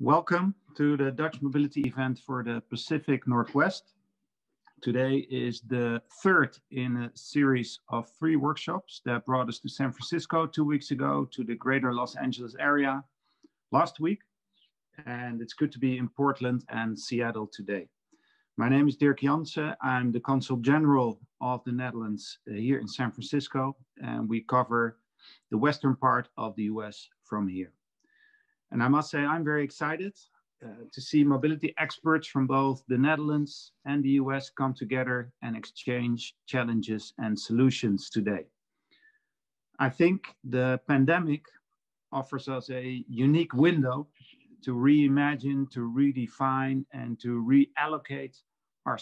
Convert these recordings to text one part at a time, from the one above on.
Welcome to the Dutch mobility event for the Pacific Northwest. Today is the third in a series of 3 workshops that brought us to San Francisco 2 weeks ago, to the greater Los Angeles area last week. And it's good to be in Portland and Seattle today. My name is Dirk Jansen. I'm the Consul General of the Netherlands here in San Francisco, and we cover the western part of the US from here. And I must say, I'm very excited to see mobility experts from both the Netherlands and the US come together and exchange challenges and solutions today. I think the pandemic offers us a unique window to reimagine, to redefine, and to reallocate our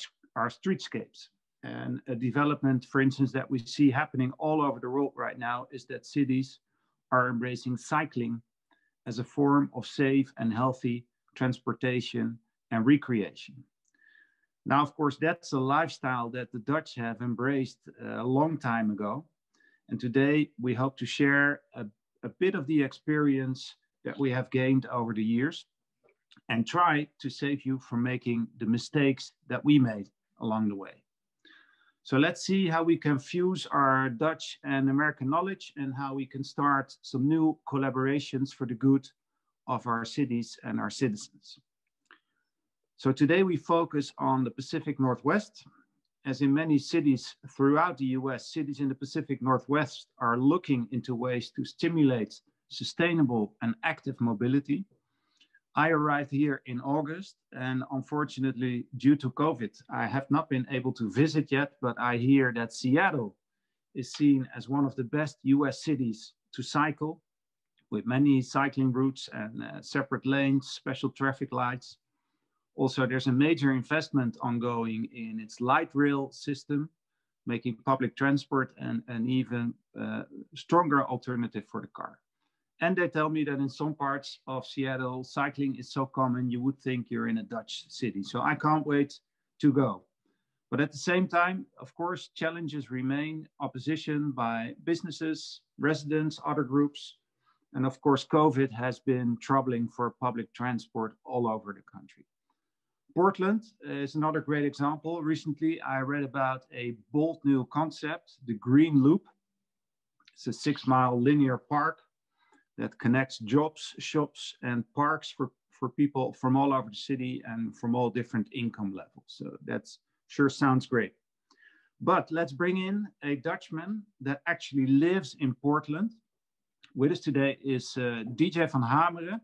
streetscapes. And a development, for instance, that we see happening all over the world right now is that cities are embracing cycling as a form of safe and healthy transportation and recreation. Now, of course, that's a lifestyle that the Dutch have embraced a long time ago. And today we hope to share a bit of the experience that we have gained over the years and try to save you from making the mistakes that we made along the way. So let's see how we can fuse our Dutch and American knowledge and how we can start some new collaborations for the good of our cities and our citizens. So today we focus on the Pacific Northwest. As in many cities throughout the US, cities in the Pacific Northwest are looking into ways to stimulate sustainable and active mobility. I arrived here in August, and unfortunately, due to COVID, I have not been able to visit yet, but I hear that Seattle is seen as one of the best US cities to cycle, with many cycling routes and separate lanes, special traffic lights. Also, there's a major investment ongoing in its light rail system, making public transport an even stronger alternative for the car. And they tell me that in some parts of Seattle, cycling is so common, you would think you're in a Dutch city. So I can't wait to go. But at the same time, of course, challenges remain: opposition by businesses, residents, other groups. And of course, COVID has been troubling for public transport all over the country. Portland is another great example. Recently, I read about a bold new concept, the Green Loop. It's a 6-mile linear park that connects jobs, shops, and parks for people from all over the city and from all different income levels. So that sure sounds great. But let's bring in a Dutchman that actually lives in Portland. With us today is DJ van Hameren.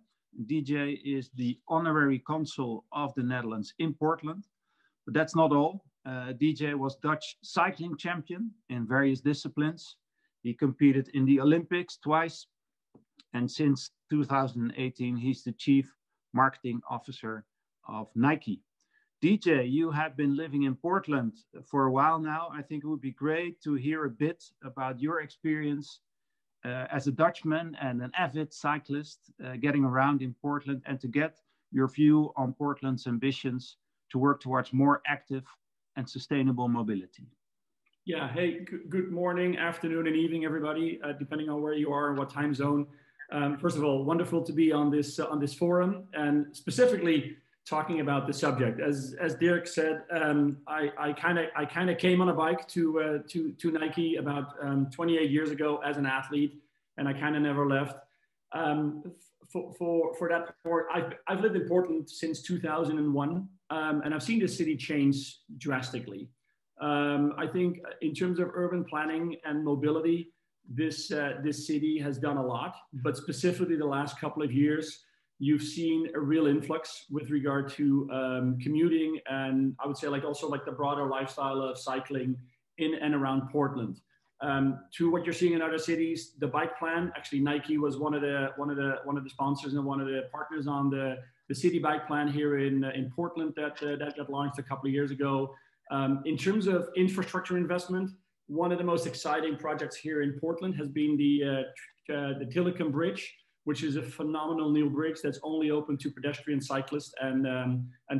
DJ is the honorary consul of the Netherlands in Portland. But that's not all. DJ was Dutch cycling champion in various disciplines. He competed in the Olympics twice. And since 2018, he's the chief marketing officer of Nike. DJ, you have been living in Portland for a while now. I think it would be great to hear a bit about your experience as a Dutchman and an avid cyclist getting around in Portland, and to get your view on Portland's ambitions to work towards more active and sustainable mobility. Yeah, hey, good morning, afternoon, and evening, everybody, depending on where you are and what time zone. First of all, wonderful to be on this forum, and specifically talking about the subject. As Derek said, I kind of came on a bike to Nike about 28 years ago as an athlete, and I kind of never left. For that part, I've lived in Portland since 2001, and I've seen the city change drastically. I think in terms of urban planning and mobility, this city has done a lot, but specifically the last couple of years, you've seen a real influx with regard to commuting, and I would say also the broader lifestyle of cycling in and around Portland. To what you're seeing in other cities, the bike plan, actually Nike was one of the sponsors and one of the partners on the city bike plan here in Portland that got launched a couple of years ago. In terms of infrastructure investment, one of the most exciting projects here in Portland has been the Tilikum Bridge, which is a phenomenal new bridge that's only open to pedestrian, cyclists, and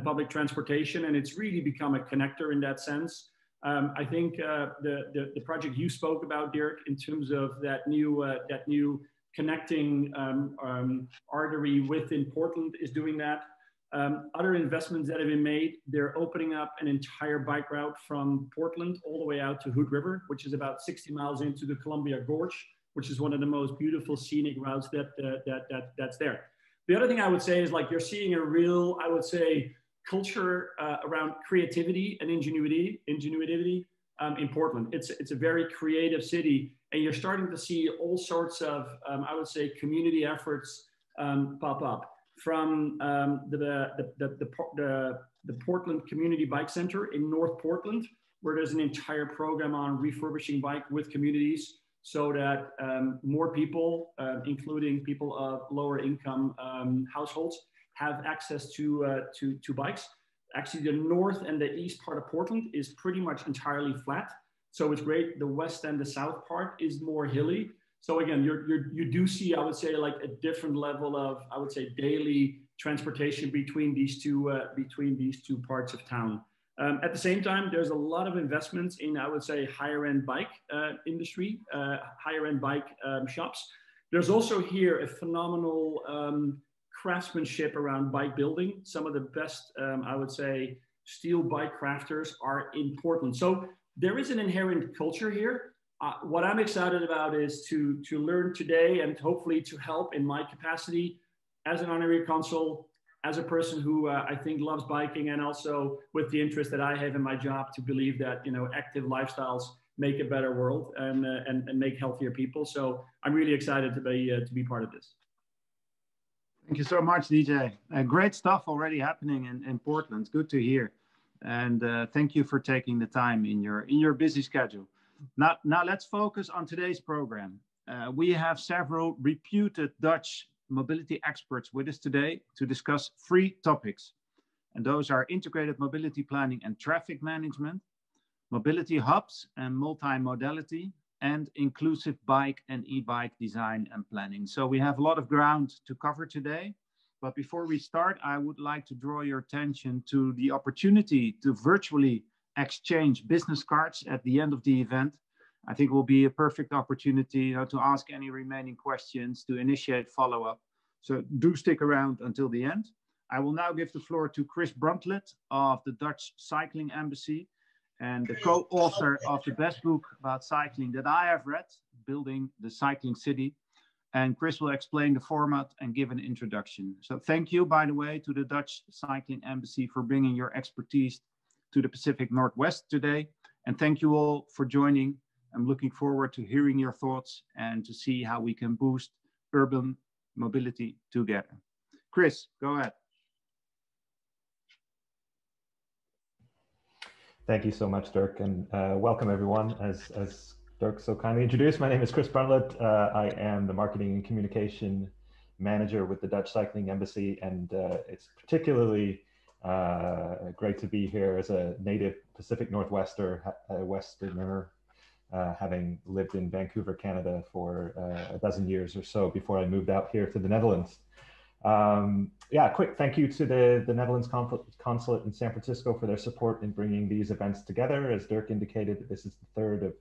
public transportation, and it's really become a connector in that sense. I think the project you spoke about, Derek, in terms of that new connecting artery within Portland is doing that. Other investments that have been made, they're opening up an entire bike route from Portland all the way out to Hood River, which is about 60 miles into the Columbia Gorge, which is one of the most beautiful scenic routes that's there. The other thing I would say is, like, you're seeing a real, I would say, culture around creativity and ingenuity in Portland. It's a very creative city, and you're starting to see all sorts of, I would say, community efforts pop up. From the Portland Community Bike Center in North Portland, where there's an entire program on refurbishing bike with communities, so that more people, including people of lower income households, have access to bikes. Actually, the north and the east part of Portland is pretty much entirely flat, so it's great. The west and the south part is more hilly. So again, you do see, I would say, like a different level of, I would say, daily transportation between these two parts of town. At the same time, there's a lot of investments in, I would say, higher end bike industry, higher end bike shops. There's also here a phenomenal craftsmanship around bike building. Some of the best, I would say, steel bike crafters are in Portland. So there is an inherent culture here. What I'm excited about is to learn today, and hopefully to help in my capacity as an honorary consul, as a person who I think loves biking, and also with the interest that I have in my job to believe that, you know, active lifestyles make a better world and make healthier people. So I'm really excited to be part of this. Thank you so much, DJ. Great stuff already happening in Portland. Good to hear. And thank you for taking the time in your busy schedule. Now let's focus on today's program. We have several reputed Dutch mobility experts with us today to discuss 3 topics. And those are integrated mobility planning and traffic management, mobility hubs and multimodality, and inclusive bike and e-bike design and planning. So we have a lot of ground to cover today. But before we start, I would like to draw your attention to the opportunity to virtually exchange business cards at the end of the event. I think it will be a perfect opportunity, you know, to ask any remaining questions, to initiate follow-up. So do stick around until the end. I will now give the floor to Chris Bruntlet of the Dutch Cycling Embassy and the co-author of the best book about cycling that I have read, Building the Cycling City. And Chris will explain the format and give an introduction. So thank you, by the way, to the Dutch Cycling Embassy for bringing your expertise to the Pacific Northwest today. And thank you all for joining. I'm looking forward to hearing your thoughts and to see how we can boost urban mobility together. Chris, go ahead. Thank you so much, Dirk, and welcome everyone. As Dirk so kindly introduced, my name is Chris Bruntlet. I am the Marketing and Communication Manager with the Dutch Cycling Embassy, and it's particularly great to be here as a native Pacific Westerner, having lived in Vancouver, Canada for a dozen years or so before I moved out here to the Netherlands. Yeah, quick thank you to the Netherlands Consulate in San Francisco for their support in bringing these events together. As Dirk indicated, this is the third of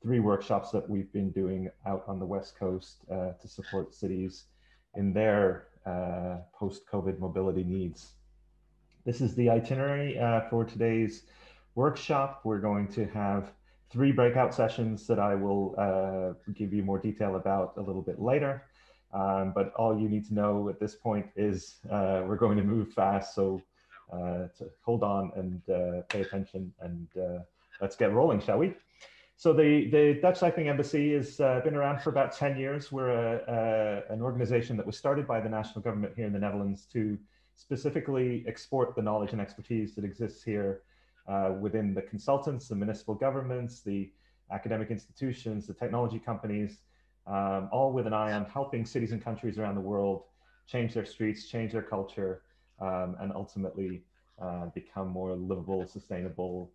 3 workshops that we've been doing out on the West Coast to support cities in their post-COVID mobility needs. This is the itinerary for today's workshop. We're going to have 3 breakout sessions that I will give you more detail about a little bit later. But all you need to know at this point is we're going to move fast, so to hold on and pay attention, and let's get rolling, shall we? So the Dutch Cycling Embassy has been around for about 10 years. We're an organization that was started by the national government here in the Netherlands to specifically export the knowledge and expertise that exists here within the consultants, the municipal governments, the academic institutions, the technology companies, all with an eye on helping cities and countries around the world change their streets, change their culture, and ultimately become more livable, sustainable,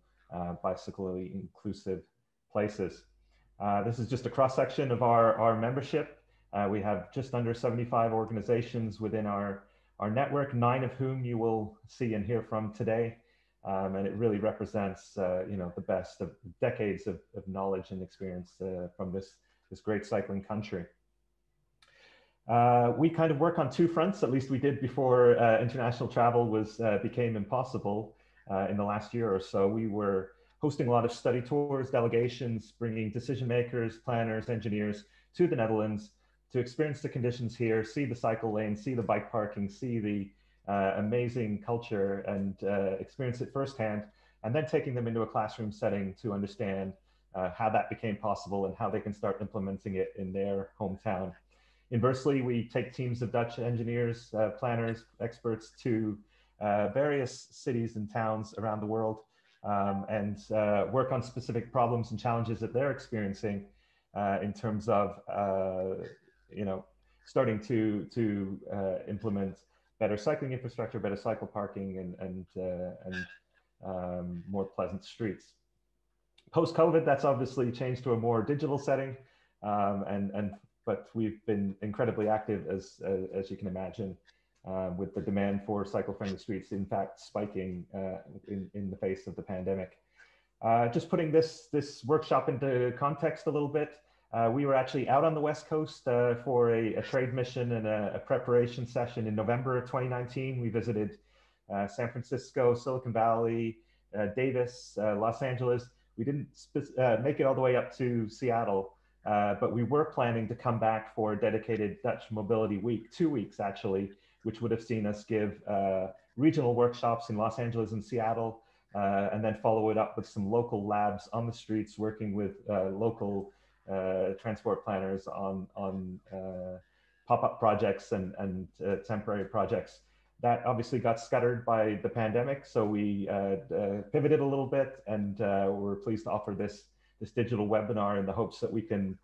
bicyclically inclusive places. This is just a cross-section of our membership. We have just under 75 organizations within our network, 9 of whom you will see and hear from today. And it really represents you know, the best of decades of knowledge and experience from this great cycling country. We kind of work on two fronts, at least we did before international travel became impossible in the last year or so. We were hosting a lot of study tours, delegations, bringing decision makers, planners, engineers to the Netherlands to experience the conditions here, see the cycle lane, see the bike parking, see the amazing culture, and experience it firsthand, and then taking them into a classroom setting to understand how that became possible and how they can start implementing it in their hometown. Inversely, we take teams of Dutch engineers, planners, experts to various cities and towns around the world and work on specific problems and challenges that they're experiencing in terms of, starting to implement better cycling infrastructure, better cycle parking, and more pleasant streets. Post-COVID, that's obviously changed to a more digital setting, but we've been incredibly active, as you can imagine, with the demand for cycle-friendly streets, in fact, spiking in the face of the pandemic. Just putting this workshop into context a little bit, we were actually out on the West Coast for a trade mission and a preparation session in November of 2019. We visited San Francisco, Silicon Valley, Davis, Los Angeles. We didn't make it all the way up to Seattle, but we were planning to come back for a dedicated Dutch Mobility Week, 2 weeks actually, which would have seen us give regional workshops in Los Angeles and Seattle, and then follow it up with some local labs on the streets, working with local transport planners on pop-up projects and temporary projects. That obviously got scuttered by the pandemic, so we pivoted a little bit, and we're pleased to offer this digital webinar in the hopes that we can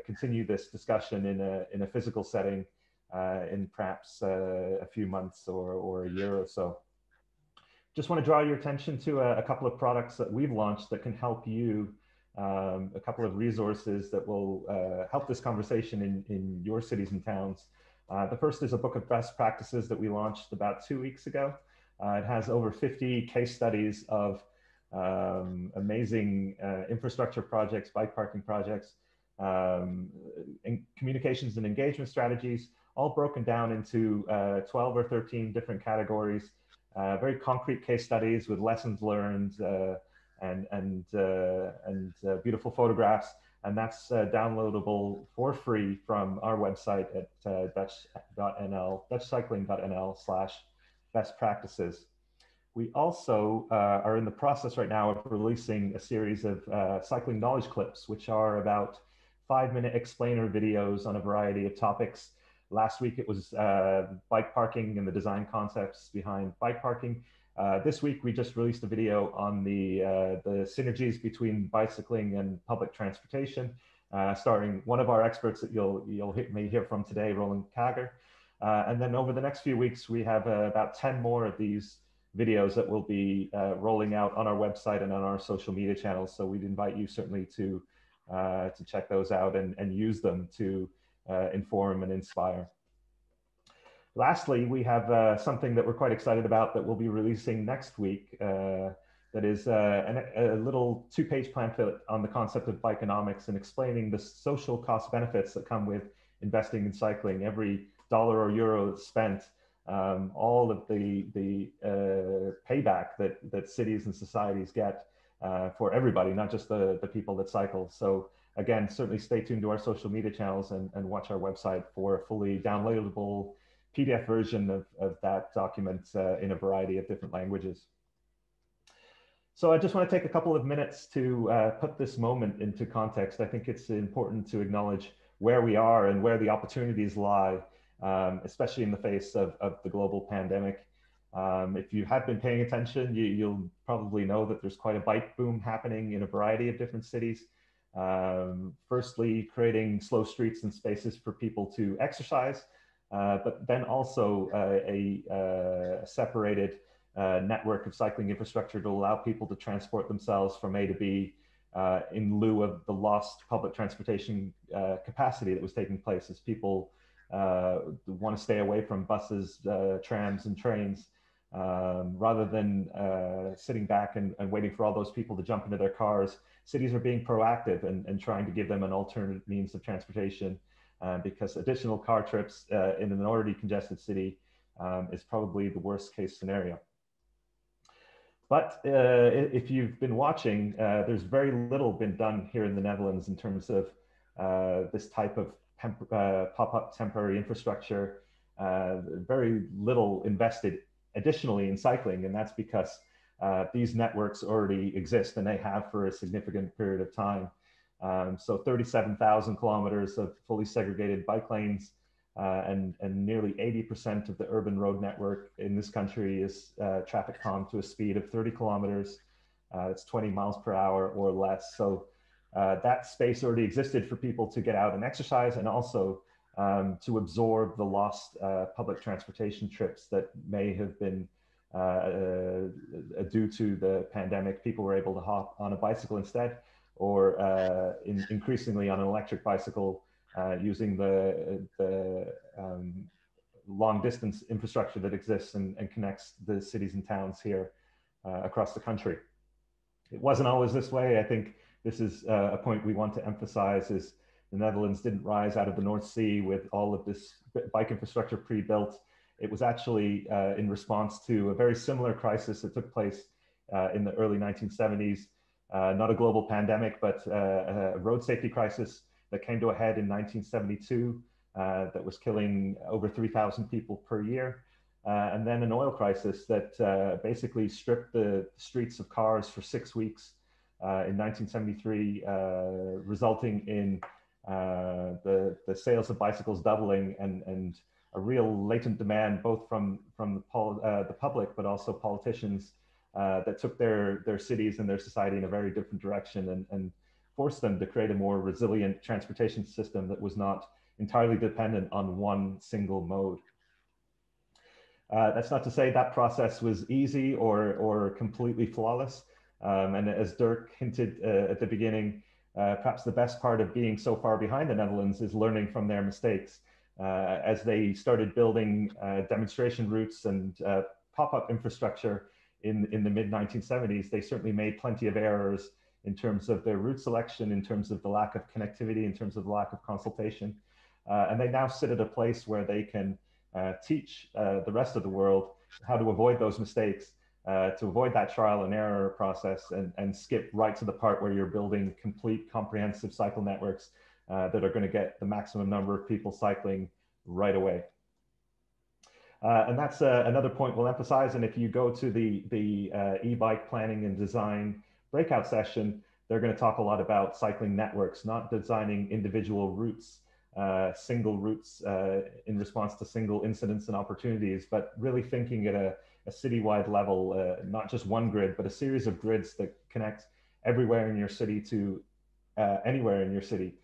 continue this discussion in a physical setting in perhaps a few months or a year or so. Just want to draw your attention to a couple of products that we've launched that can help you, a couple of resources that will help this conversation in your cities and towns. The first is a book of best practices that we launched about 2 weeks ago. It has over 50 case studies of amazing infrastructure projects, bike parking projects, communications and engagement strategies, all broken down into 12 or 13 different categories, very concrete case studies with lessons learned and beautiful photographs. And that's downloadable for free from our website at dutchcycling.nl/best practices. We also are in the process right now of releasing a series of cycling knowledge clips, which are about 5-minute explainer videos on a variety of topics. Last week it was bike parking and the design concepts behind bike parking. This week we just released a video on the synergies between bicycling and public transportation, starring one of our experts that may hear from today, Roland Kager. And then over the next few weeks, we have about 10 more of these videos that will be rolling out on our website and on our social media channels. So we'd invite you certainly to check those out and use them to inform and inspire. Lastly, we have something that we're quite excited about that we'll be releasing next week. That is a little 2-page pamphlet on the concept of bikeonomics and explaining the social cost benefits that come with investing in cycling. Every dollar or euro spent, all of the payback that cities and societies get for everybody, not just the people that cycle. So again, certainly stay tuned to our social media channels and watch our website for a fully downloadable PDF version of that document in a variety of different languages. So I just want to take a couple of minutes to put this moment into context. I think it's important to acknowledge where we are and where the opportunities lie, especially in the face of the global pandemic. If you have been paying attention, you'll probably know that there's quite a bike boom happening in a variety of different cities. Firstly, creating slow streets and spaces for people to exercise, but then also a separated network of cycling infrastructure to allow people to transport themselves from A to B in lieu of the lost public transportation capacity that was taking place as people want to stay away from buses, trams, and trains, rather than sitting back and waiting for all those people to jump into their cars. Cities are being proactive and trying to give them an alternative means of transportation because additional car trips in an already congested city is probably the worst case scenario. But if you've been watching, there's very little been done here in the Netherlands in terms of this type of pop-up temporary infrastructure. Very little invested additionally in cycling, and that's because these networks already exist and they have for a significant period of time. So 37,000 kilometers of fully segregated bike lanes, and nearly 80% of the urban road network in this country is traffic calm to a speed of 30 kilometers. That's 20 miles per hour or less. So that space already existed for people to get out and exercise, and also to absorb the lost public transportation trips that may have been due to the pandemic. People were able to hop on a bicycle instead, or increasingly on an electric bicycle, using the long distance infrastructure that exists and connects the cities and towns here across the country. It wasn't always this way. I think this is a point we want to emphasize, is the Netherlands didn't rise out of the North Sea with all of this bike infrastructure pre-built. It was actually in response to a very similar crisis that took place in the early 1970s. Not a global pandemic, but a road safety crisis that came to a head in 1972 that was killing over 3,000 people per year. And then an oil crisis that basically stripped the streets of cars for 6 weeks in 1973, resulting in the sales of bicycles doubling and a real latent demand both from the public, but also politicians that took their cities and their society in a very different direction and forced them to create a more resilient transportation system that was not entirely dependent on one single mode. That's not to say that process was easy or completely flawless. And as Derrick hinted at the beginning, perhaps the best part of being so far behind the Netherlands is learning from their mistakes. As they started building demonstration routes and pop-up infrastructure in the mid-1970s, they certainly made plenty of errors in terms of their route selection, in terms of the lack of connectivity, in terms of the lack of consultation. And they now sit at a place where they can teach the rest of the world how to avoid those mistakes, to avoid that trial and error process, and skip right to the part where you're building complete comprehensive cycle networks that are going to get the maximum number of people cycling right away. And that's another point we'll emphasize. And if you go to the e-bike planning and design breakout session, they're going to talk a lot about cycling networks, not designing individual routes, single routes in response to single incidents and opportunities, but really thinking at a citywide level, not just one grid, but a series of grids that connect everywhere in your city to anywhere in your city.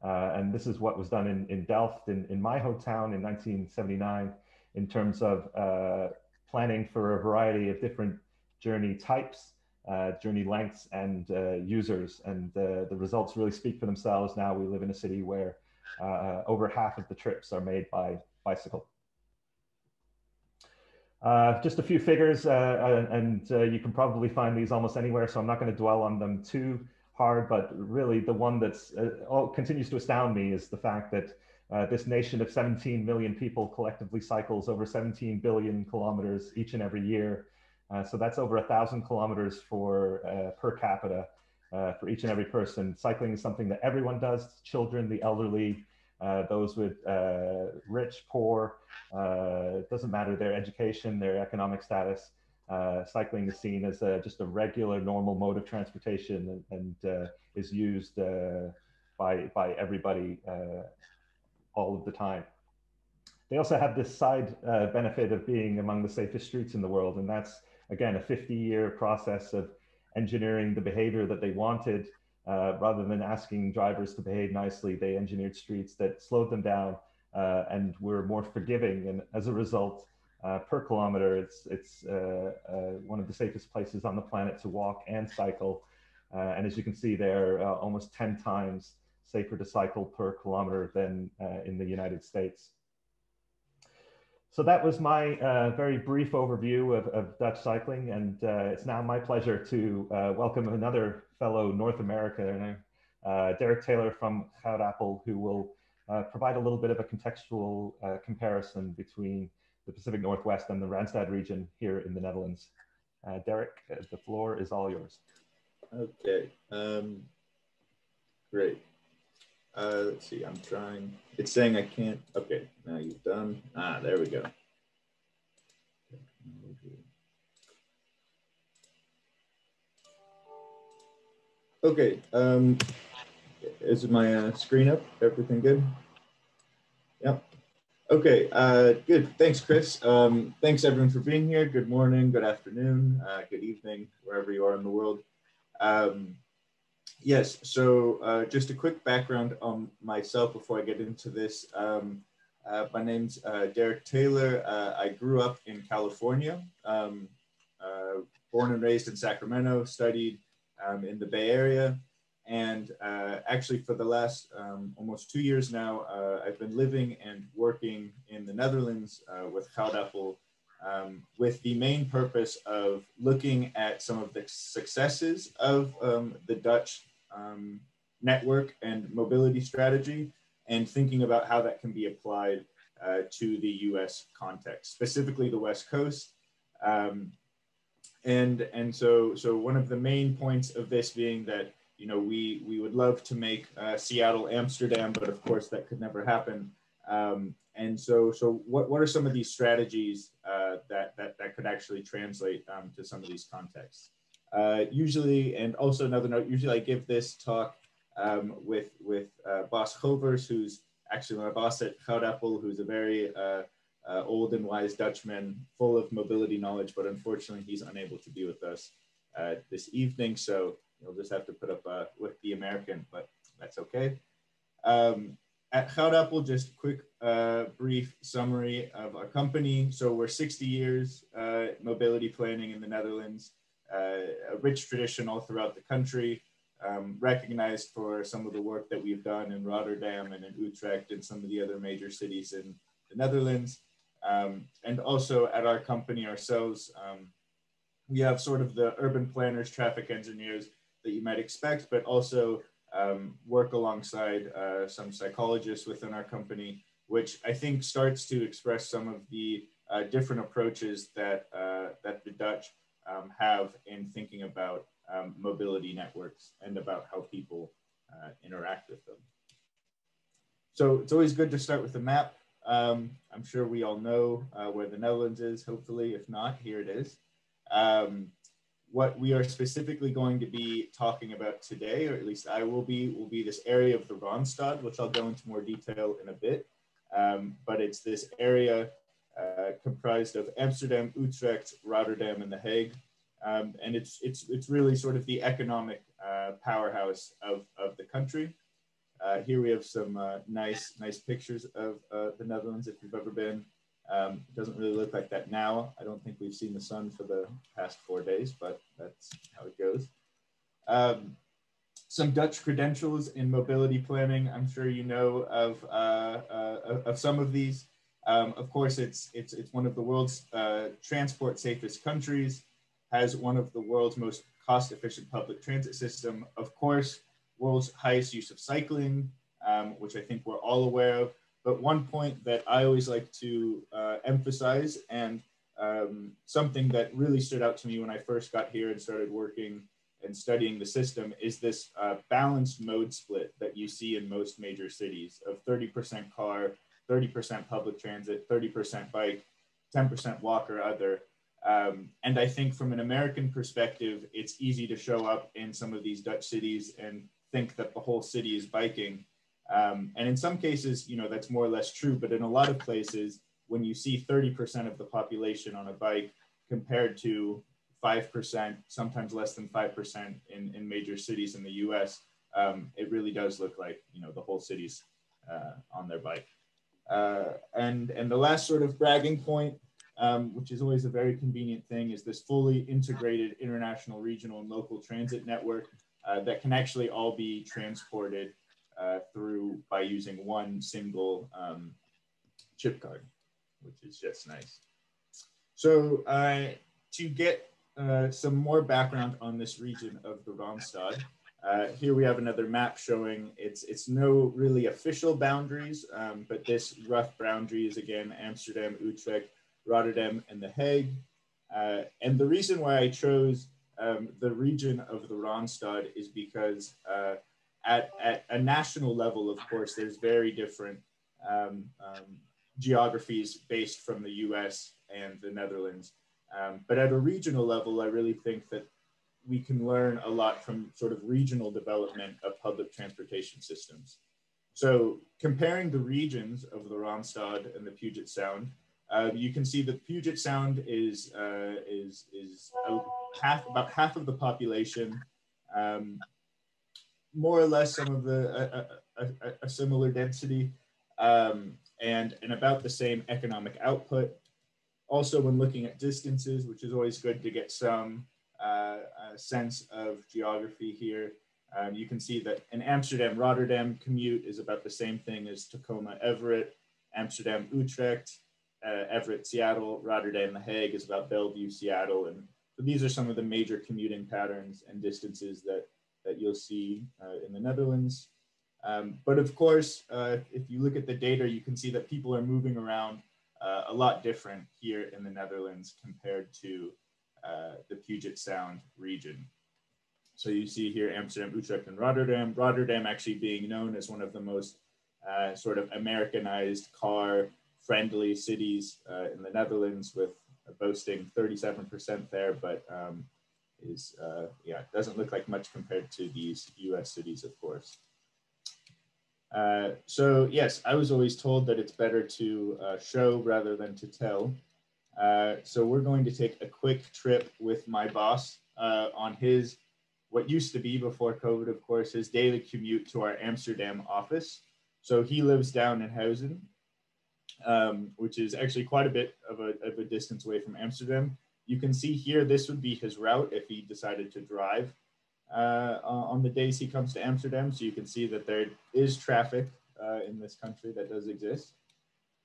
And this is what was done in Delft, in my hometown in 1979, in terms of planning for a variety of different journey types, journey lengths, and users. And the results really speak for themselves. Now we live in a city where over half of the trips are made by bicycle. Just a few figures, and you can probably find these almost anywhere, so I'm not going to dwell on them too hard, but really the one that's continues to astound me is the fact that this nation of 17 million people collectively cycles over 17 billion kilometers each and every year. So that's over 1,000 kilometers for per capita for each and every person. Cycling is something that everyone does: children, the elderly, those with rich, poor, it doesn't matter their education, their economic status. Cycling is seen as just a regular, normal mode of transportation, and is used by everybody all of the time. They also have this side benefit of being among the safest streets in the world, and that's, again, a 50-year process of engineering the behavior that they wanted. Rather than asking drivers to behave nicely, they engineered streets that slowed them down and were more forgiving. And as a result, per kilometer, it's one of the safest places on the planet to walk and cycle. And as you can see, they're almost 10 times safer to cycle per kilometer than in the United States. So that was my very brief overview of Dutch cycling, and it's now my pleasure to welcome another fellow North American, Derrick Taylor from Goudappel, who will provide a little bit of a contextual comparison between the Pacific Northwest and the Randstad region here in the Netherlands. Derrick, the floor is all yours. Okay, great. Let's see, I'm trying. It's saying I can't. Okay, now you've done. Ah, there we go. Okay, is my screen up? Everything good? Yep. Okay, good. Thanks, Chris. Thanks everyone for being here. Good morning, good afternoon, good evening, wherever you are in the world. Yes, so just a quick background on myself before I get into this. My name's Derrick Taylor. I grew up in California, born and raised in Sacramento, studied in the Bay Area. And actually for the last almost 2 years now, I've been living and working in the Netherlands with Goudappel, with the main purpose of looking at some of the successes of the Dutch network and mobility strategy and thinking about how that can be applied to the US context, specifically the West Coast. And so one of the main points of this being that, you know, we would love to make Seattle, Amsterdam, but of course that could never happen. And so what are some of these strategies that could actually translate to some of these contexts? Usually, and also another note, usually I give this talk with Bas Govers, who's actually my boss at Goudappel, who's a very old and wise Dutchman, full of mobility knowledge, but unfortunately he's unable to be with us this evening. So you'll just have to put up with the American, but that's okay. At Goudappel, just a quick brief summary of our company. So we're 60 years mobility planning in the Netherlands, a rich tradition all throughout the country, recognized for some of the work that we've done in Rotterdam and in Utrecht and some of the other major cities in the Netherlands. And also at our company ourselves, we have sort of the urban planners, traffic engineers that you might expect, but also work alongside some psychologists within our company, which I think starts to express some of the different approaches that the Dutch have in thinking about mobility networks and about how people interact with them. So it's always good to start with a map. I'm sure we all know where the Netherlands is, hopefully. If not, here it is. What we are specifically going to be talking about today, or at least I will be this area of the Randstad, which I'll go into more detail in a bit. But it's this area comprised of Amsterdam, Utrecht, Rotterdam, and The Hague. And it's really sort of the economic powerhouse of the country. Here we have some nice pictures of the Netherlands if you've ever been. It doesn't really look like that now. I don't think we've seen the sun for the past 4 days, but that's how it goes. Some Dutch credentials in mobility planning. I'm sure you know of some of these. Of course, it's one of the world's transport safest countries, has one of the world's most cost-efficient public transit system. Of course, world's highest use of cycling, which I think we're all aware of. But one point that I always like to emphasize, and something that really stood out to me when I first got here and started working and studying the system, is this balanced mode split that you see in most major cities of 30% car, 30% public transit, 30% bike, 10% walk or other. And I think from an American perspective, it's easy to show up in some of these Dutch cities and think that the whole city is biking. And in some cases, you know, that's more or less true, but in a lot of places, when you see 30% of the population on a bike compared to 5%, sometimes less than 5% in major cities in the US, it really does look like, you know, the whole city's on their bike. And the last sort of bragging point, which is always a very convenient thing, is this fully integrated international, regional, and local transit network that can actually all be transported through by using one single chip card, which is just nice. So to get some more background on this region of the Randstad, Here we have another map showing it's no really official boundaries, but this rough boundary is again Amsterdam, Utrecht, Rotterdam, and The Hague. And the reason why I chose the region of the Randstad is because at a national level, of course, there's very different geographies based from the US and the Netherlands. But at a regional level, I really think that we can learn a lot from sort of regional development of public transportation systems. So comparing the regions of the Randstad and the Puget Sound, you can see that Puget Sound is about half of the population, more or less some of the a similar density, and about the same economic output. Also, when looking at distances, which is always good to get some sense of geography here, you can see that an Amsterdam-Rotterdam commute is about the same thing as Tacoma-Everett, Amsterdam-Utrecht, Everett-Seattle, Rotterdam-The Hague is about Bellevue-Seattle. And so these are some of the major commuting patterns and distances that you'll see in the Netherlands. But of course, if you look at the data, you can see that people are moving around a lot different here in the Netherlands compared to the Puget Sound region. So you see here Amsterdam, Utrecht, and Rotterdam. Rotterdam actually being known as one of the most sort of Americanized car-friendly cities in the Netherlands, with boasting 37% there, but doesn't look like much compared to these US cities, of course. So yes, I was always told that it's better to show rather than to tell. So we're going to take a quick trip with my boss on his, what used to be before COVID, of course, his daily commute to our Amsterdam office. So he lives down in Huizen, which is actually quite a bit of a distance away from Amsterdam. You can see here, this would be his route if he decided to drive on the days he comes to Amsterdam. So you can see that there is traffic in this country that does exist.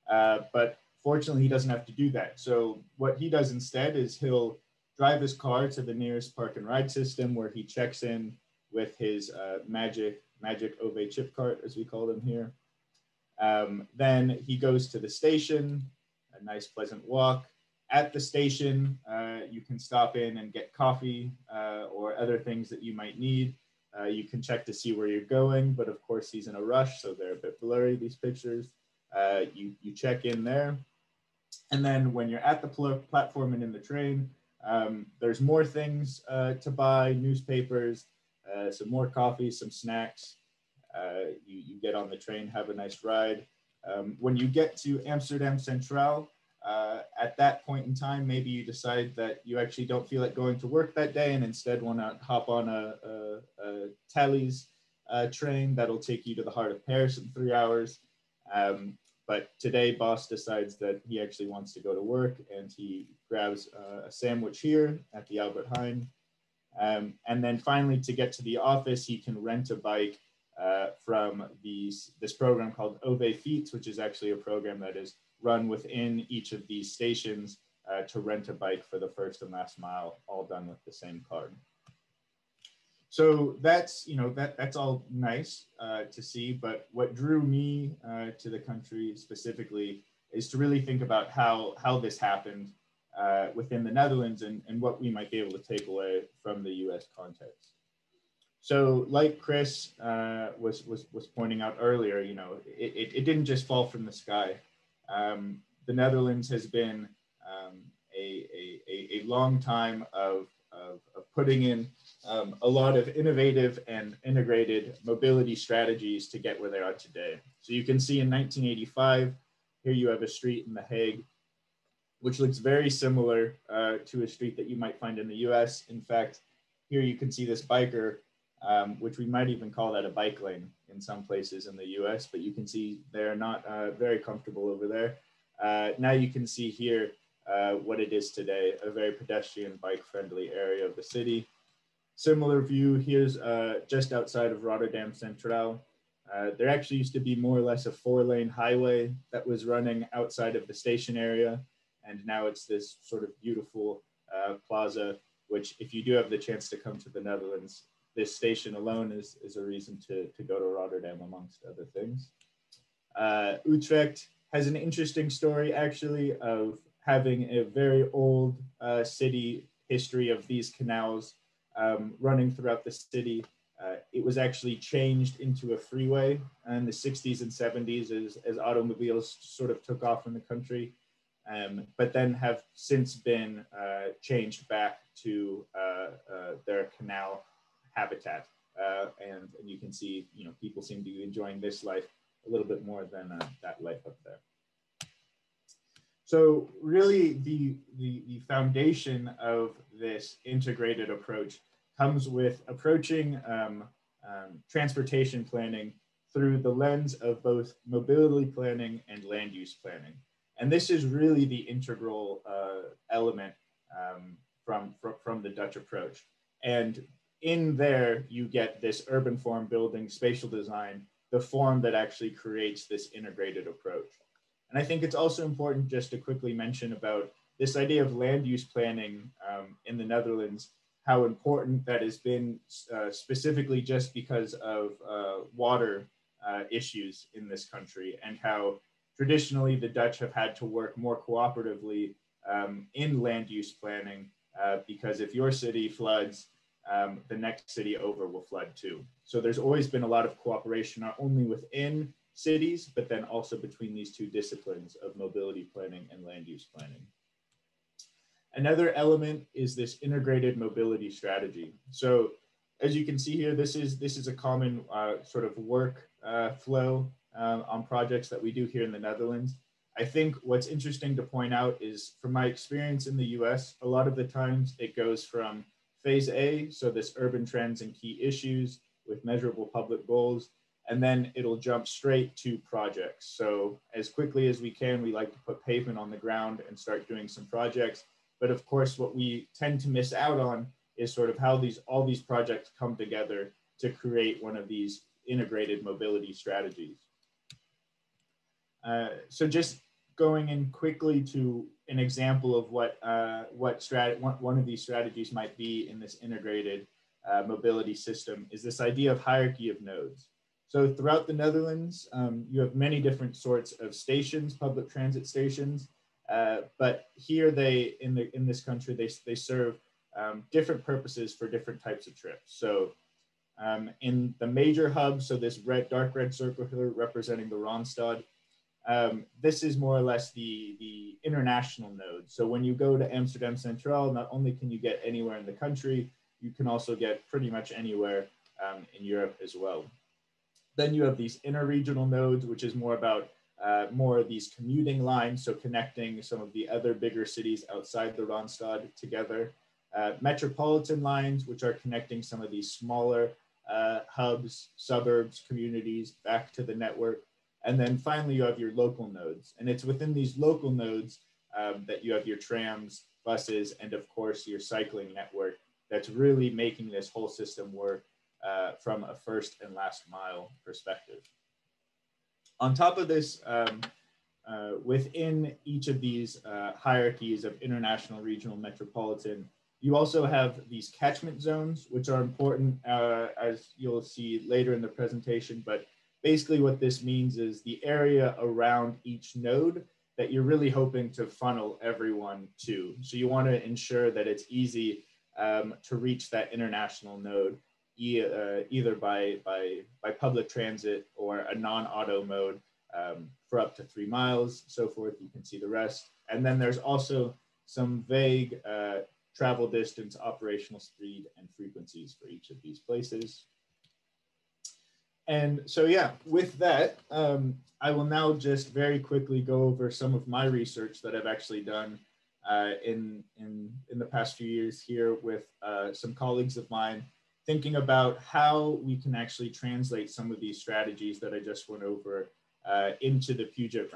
But fortunately, he doesn't have to do that. So what he does instead is he'll drive his car to the nearest park and ride system, where he checks in with his magic OV chip cart, as we call them here. Then he goes to the station, a nice pleasant walk. At the station, you can stop in and get coffee or other things that you might need. You can check to see where you're going, but of course he's in a rush, so they're a bit blurry, these pictures. You check in there. And then when you're at the platform and in the train, there's more things to buy, newspapers, some more coffee, some snacks. You get on the train, have a nice ride. When you get to Amsterdam Centraal, at that point in time, maybe you decide that you actually don't feel like going to work that day and instead want to hop on a Thalys train that'll take you to the heart of Paris in 3 hours. But today, boss decides that he actually wants to go to work, and he grabs a sandwich here at the Albert Heijn. And then finally, to get to the office, he can rent a bike from this program called OV Fiets, which is actually a program that is run within each of these stations to rent a bike for the first and last mile, all done with the same card. So that's, that's all nice to see, but what drew me to the country specifically is to really think about how this happened within the Netherlands and what we might be able to take away from the US context. So like Chris was pointing out earlier, it didn't just fall from the sky. The Netherlands has been a long time of putting in a lot of innovative and integrated mobility strategies to get where they are today. So you can see in 1985, here you have a street in The Hague, which looks very similar to a street that you might find in the US. In fact, here you can see this biker, which we might even call that a bike lane in some places in the US, but you can see they're not very comfortable over there. Now you can see here what it is today, a very pedestrian, bike-friendly area of the city. Similar view, here's just outside of Rotterdam Centraal. There actually used to be more or less a 4-lane highway that was running outside of the station area, and now it's this sort of beautiful plaza, which if you do have the chance to come to the Netherlands, this station alone is a reason to go to Rotterdam, amongst other things. Utrecht has an interesting story, actually, of having a very old city history of these canals running throughout the city. It was actually changed into a freeway in the 60s and 70s as automobiles sort of took off in the country, but then have since been changed back to their canal habitat. And you can see, people seem to be enjoying this life a little bit more than that life up there. So really the foundation of this integrated approach comes with approaching transportation planning through the lens of both mobility planning and land use planning. And this is really the integral element from the Dutch approach. And in there, you get this urban form building, spatial design, the form that actually creates this integrated approach. And I think it's also important just to quickly mention about this idea of land use planning in the Netherlands, how important that has been specifically just because of water issues in this country, and how traditionally the Dutch have had to work more cooperatively in land use planning because if your city floods, the next city over will flood too. So there's always been a lot of cooperation, not only within cities, but then also between these two disciplines of mobility planning and land use planning. Another element is this integrated mobility strategy. So as you can see here, this is a common sort of work flow on projects that we do here in the Netherlands. I think what's interesting to point out is, from my experience in the US, a lot of the times it goes from phase A, so this urban trends and key issues with measurable public goals, and then it'll jump straight to projects. So as quickly as we can, we like to put pavement on the ground and start doing some projects. But of course, what we tend to miss out on is sort of how all these projects come together to create one of these integrated mobility strategies. So just going in quickly to an example of what one of these strategies might be in this integrated mobility system is this idea of hierarchy of nodes. So throughout the Netherlands, you have many different sorts of stations, public transit stations, but here in this country, they serve different purposes for different types of trips. So in the major hubs, so this dark red circle here representing the Randstad, this is more or less the international node. So when you go to Amsterdam Centraal, not only can you get anywhere in the country, you can also get pretty much anywhere in Europe as well. Then you have these interregional nodes, which is more about more of these commuting lines, so connecting some of the other bigger cities outside the Randstad together. Metropolitan lines, which are connecting some of these smaller hubs, suburbs, communities back to the network. And then finally, you have your local nodes. And it's within these local nodes that you have your trams, buses, and of course, your cycling network that's really making this whole system work from a first and last mile perspective. On top of this, within each of these hierarchies of international, regional, metropolitan, you also have these catchment zones, which are important, as you'll see later in the presentation. But basically what this means is the area around each node that you're really hoping to funnel everyone to. So you want to ensure that it's easy to reach that international node, either by public transit or a non-auto mode for up to 3 miles, so forth. You can see the rest. And then there's also some vague travel distance, operational speed, and frequencies for each of these places. And so, yeah, with that, I will now just very quickly go over some of my research that I've actually done in the past few years here with some colleagues of mine, thinking about how we can actually translate some of these strategies that I just went over into the Puget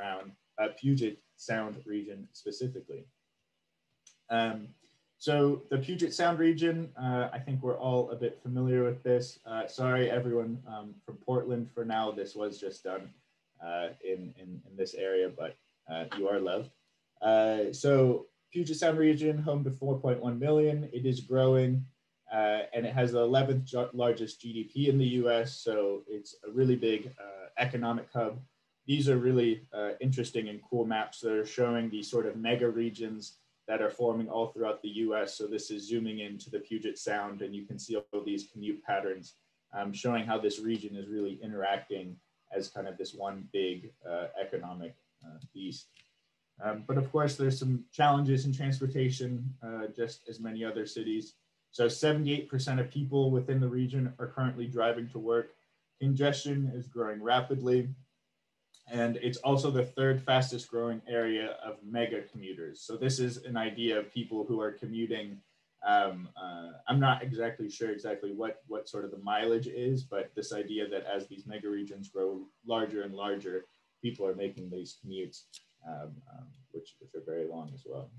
Sound region specifically. So the Puget Sound region, I think we're all a bit familiar with this. Sorry, everyone from Portland for now. This was just done in this area, but you are loved. So Puget Sound region, home to 4.1 million. It is growing. and it has the 11th largest GDP in the US, so it's a really big economic hub. These are really interesting and cool maps that are showing these sort of mega regions that are forming all throughout the US. So this is zooming into the Puget Sound, and you can see all these commute patterns showing how this region is really interacting as kind of this one big economic beast. But of course, there's some challenges in transportation, just as many other cities. So 78% of people within the region are currently driving to work. Congestion is growing rapidly. And it's also the third fastest growing area of mega commuters. So this is an idea of people who are commuting. I'm not exactly sure what sort of the mileage is, but this idea that as these mega regions grow larger and larger, people are making these commutes, which are very long as well.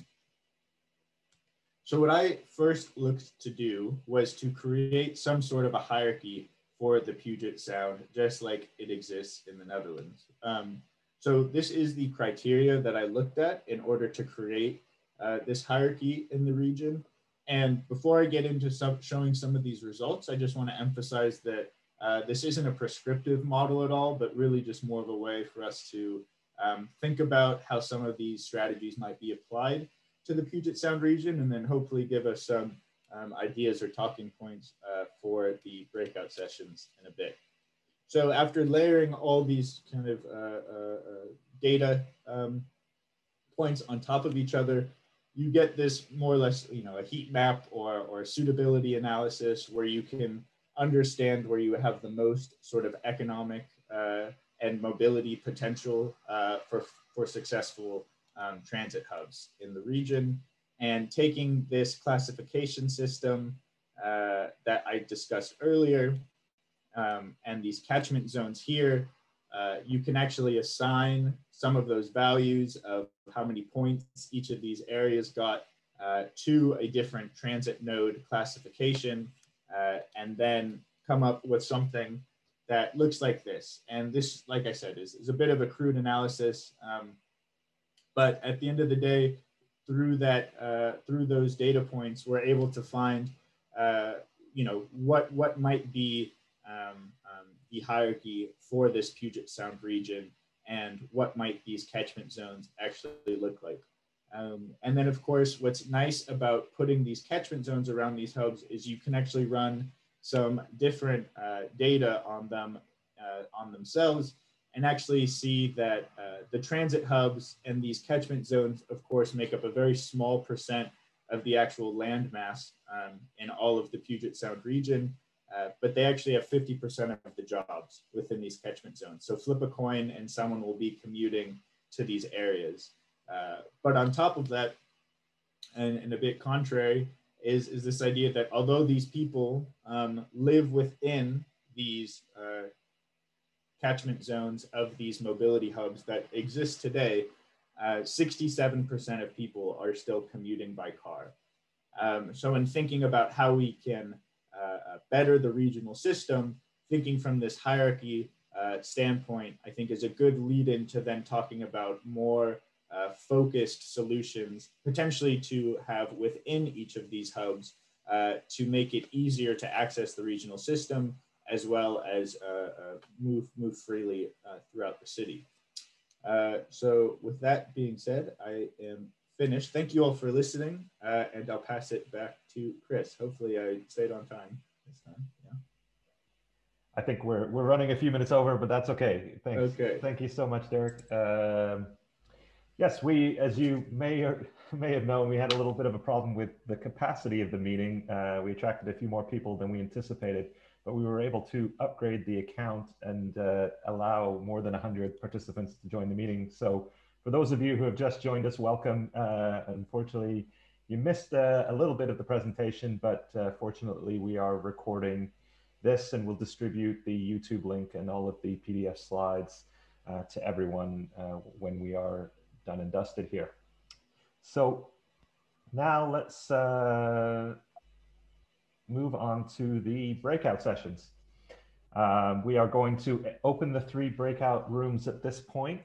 So what I first looked to do was to create some sort of a hierarchy for the Puget Sound, just like it exists in the Netherlands. So this is the criteria that I looked at in order to create this hierarchy in the region. And before I get into showing some of these results, I just want to emphasize that this isn't a prescriptive model at all, but really just more of a way for us to think about how some of these strategies might be applied to the Puget Sound region, and then hopefully give us some ideas or talking points for the breakout sessions in a bit. So after layering all these kind of data points on top of each other, you get this more or less, a heat map or a suitability analysis where you can understand where you have the most sort of economic and mobility potential for successful transit hubs in the region. And taking this classification system that I discussed earlier and these catchment zones here, you can actually assign some of those values of how many points each of these areas got to a different transit node classification, and then come up with something that looks like this. And this, like I said, is a bit of a crude analysis, but at the end of the day, through those data points, we're able to find, what might be the hierarchy for this Puget Sound region, and what might these catchment zones actually look like. And then, of course, what's nice about putting these catchment zones around these hubs is you can actually run some different data on them on themselves, and actually see that the transit hubs and these catchment zones, of course, make up a very small percent of the actual land mass in all of the Puget Sound region, but they actually have 50% of the jobs within these catchment zones. So flip a coin and someone will be commuting to these areas. But on top of that, and a bit contrary, is this idea that although these people live within these catchment zones of these mobility hubs that exist today, 67% of people are still commuting by car. So in thinking about how we can better the regional system, thinking from this hierarchy standpoint, I think is a good lead into then talking about more focused solutions, potentially to have within each of these hubs to make it easier to access the regional system, as well as move freely throughout the city. So with that being said, I am finished. Thank you all for listening, and I'll pass it back to Chris. Hopefully I stayed on time this time. Yeah. I think we're running a few minutes over, but that's okay. Thanks. Okay. Thank you so much, Derrick. Yes, we, as you may have known, we had a little bit of a problem with the capacity of the meeting. We attracted a few more people than we anticipated, but we were able to upgrade the account and allow more than 100 participants to join the meeting. So for those of you who have just joined us, welcome. Unfortunately, you missed a little bit of the presentation, but fortunately we are recording this and we'll distribute the YouTube link and all of the PDF slides to everyone when we are done and dusted here. So now let's move on to the breakout sessions. We are going to open the 3 breakout rooms at this point.